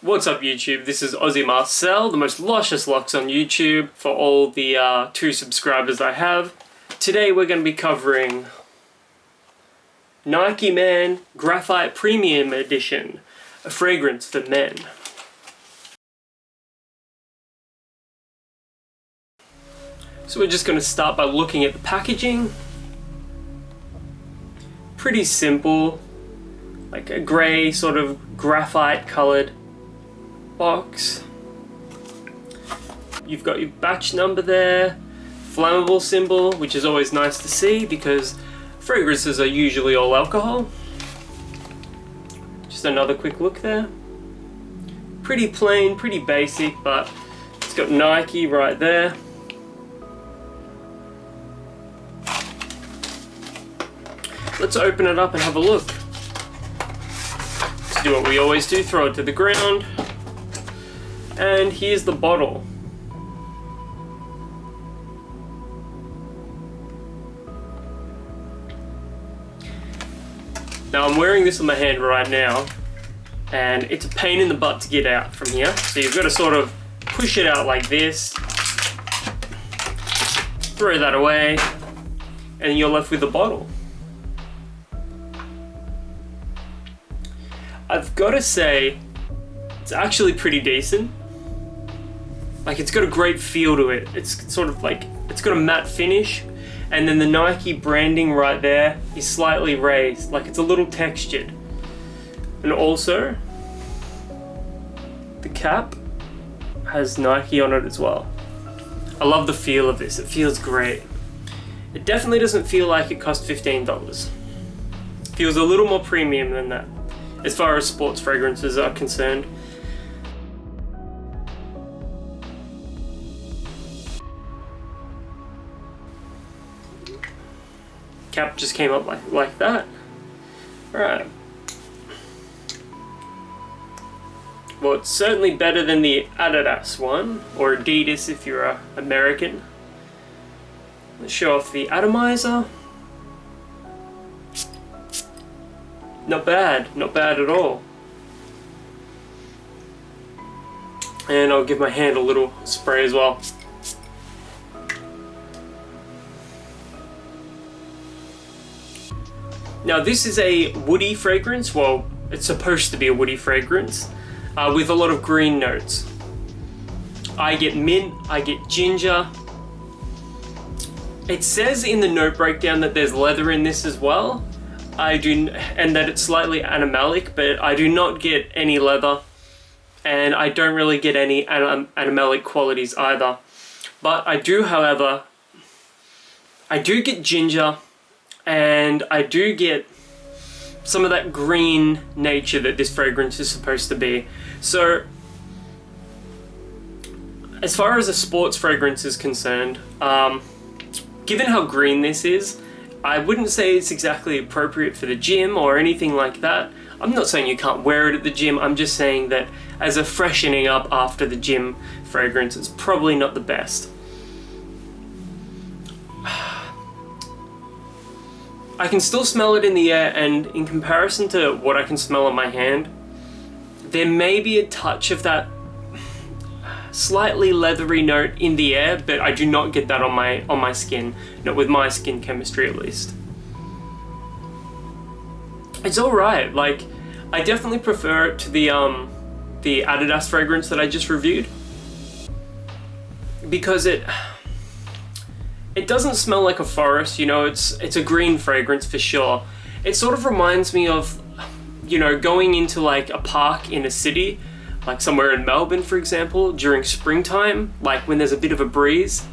What's up YouTube, this is Aussie Marcel, the most luscious locks on YouTube for all the 2 subscribers I have. Today we're going to be covering Nike Man Graphite Premium Edition, a fragrance for men. So we're just going to start by looking at the packaging. Pretty simple, like a grey sort of graphite coloured box. You've got your batch number there, flammable symbol, which is always nice to see because fragrances are usually all alcohol. Just another quick look there. Pretty plain, pretty basic, but it's got Nike right there. Let's open it up and have a look. Let's do what we always do, throw it to the ground. And here's the bottle. Now I'm wearing this on my hand right now, and it's a pain in the butt to get out from here. So you've got to sort of push it out like this, throw that away, and you're left with the bottle. I've got to say, it's actually pretty decent. Like, it's got a great feel to it. It's sort of like, it's got a matte finish, and then the Nike branding right there is slightly raised, like it's a little textured. And also, the cap has Nike on it as well. I love the feel of this, it feels great. It definitely doesn't feel like it cost $15. It feels a little more premium than that, as far as sports fragrances are concerned. Cap just came up like that. Alright. Well, it's certainly better than the Adidas one, or Adidas if you're American. Let's show off the atomizer. Not bad at all. And I'll give my hand a little spray as well. Now this is a woody fragrance, well, it's supposed to be a woody fragrance, with a lot of green notes. I get mint, I get ginger. It says in the note breakdown that there's leather in this as well. And that it's slightly animalic, but I do not get any leather, and I don't really get any animalic qualities either. But I do, however, I do get ginger, and I do get some of that green nature that this fragrance is supposed to be. So, as far as a sports fragrance is concerned, given how green this is, I wouldn't say it's exactly appropriate for the gym or anything like that. I'm not saying you can't wear it at the gym, I'm just saying that as a freshening up after the gym fragrance, it's probably not the best. I can still smell it in the air, and in comparison to what I can smell on my hand, there may be a touch of that slightly leathery note in the air, but I do not get that on my skin, not with my skin chemistry at least. It's alright, like, I definitely prefer it to the Adidas fragrance that I just reviewed, because it doesn't smell like a forest, you know, it's a green fragrance for sure. It sort of reminds me of, you know, going into like a park in a city, like somewhere in Melbourne, for example, during springtime, like when there's a bit of a breeze.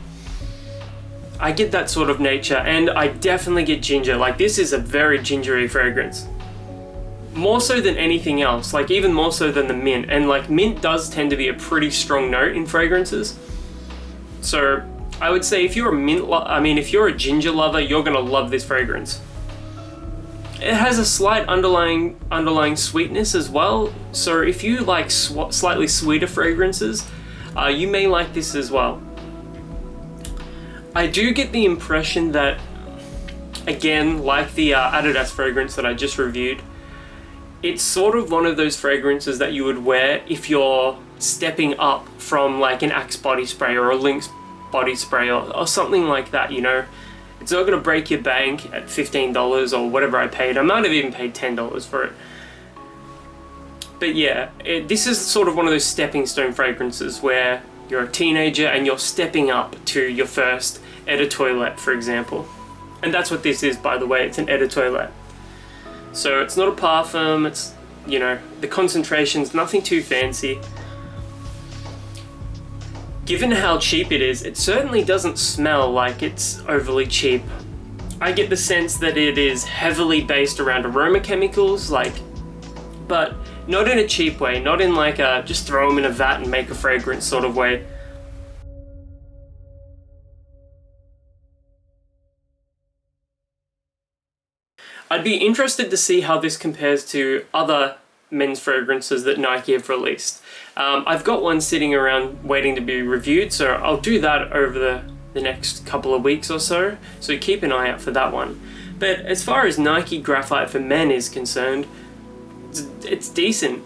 I get that sort of nature, and I definitely get ginger. Like, this is a very gingery fragrance. More so than anything else, like even more so than the mint. And like, mint does tend to be a pretty strong note in fragrances. So I would say if you're if you're a ginger lover, you're gonna love this fragrance. It has a slight underlying sweetness as well, so if you like slightly sweeter fragrances, you may like this as well. I do get the impression that, again, like the Adidas fragrance that I just reviewed, It's sort of one of those fragrances that you would wear if you're stepping up from like an Axe body spray or a Lynx body spray or something like that, you know. It's not going to break your bank at $15 or whatever I paid. I might have even paid $10 for it. But yeah, this is sort of one of those stepping stone fragrances where you're a teenager and you're stepping up to your first eau de toilette, for example. And that's what this is, by the way. It's an eau de toilette. So it's not a parfum, it's, you know, the concentration's nothing too fancy. Given how cheap it is, it certainly doesn't smell like it's overly cheap. I get the sense that it is heavily based around aroma chemicals, but not in a cheap way, not in like a just throw them in a vat and make a fragrance sort of way. I'd be interested to see how this compares to other men's fragrances that Nike have released. I've got one sitting around waiting to be reviewed, so I'll do that over the next couple of weeks or so keep an eye out for that one. But as far as Nike Graphite for men is concerned, it's decent.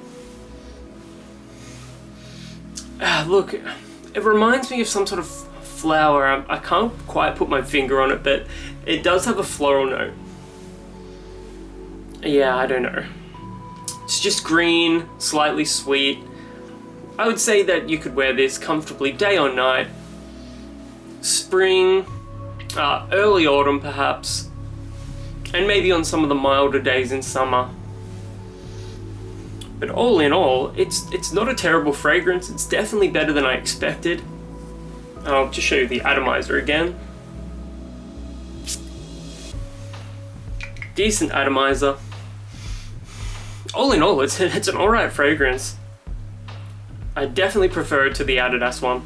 Look, it reminds me of some sort of flower. I can't quite put my finger on it, but it does have a floral note. Yeah, I don't know. It's just green, slightly sweet. I would say that you could wear this comfortably day or night. Spring, early autumn perhaps, and maybe on some of the milder days in summer. But all in all, it's not a terrible fragrance. It's definitely better than I expected. I'll just show you the atomizer again. Decent atomizer. All in all, it's an alright fragrance. I definitely prefer it to the Adidas one.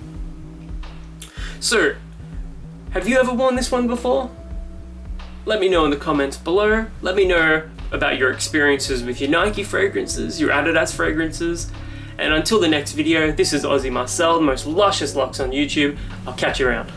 So, have you ever worn this one before? Let me know in the comments below. Let me know about your experiences with your Nike fragrances, your Adidas fragrances. And until the next video, this is Aussie Marcel, the most luscious locks on YouTube. I'll catch you around.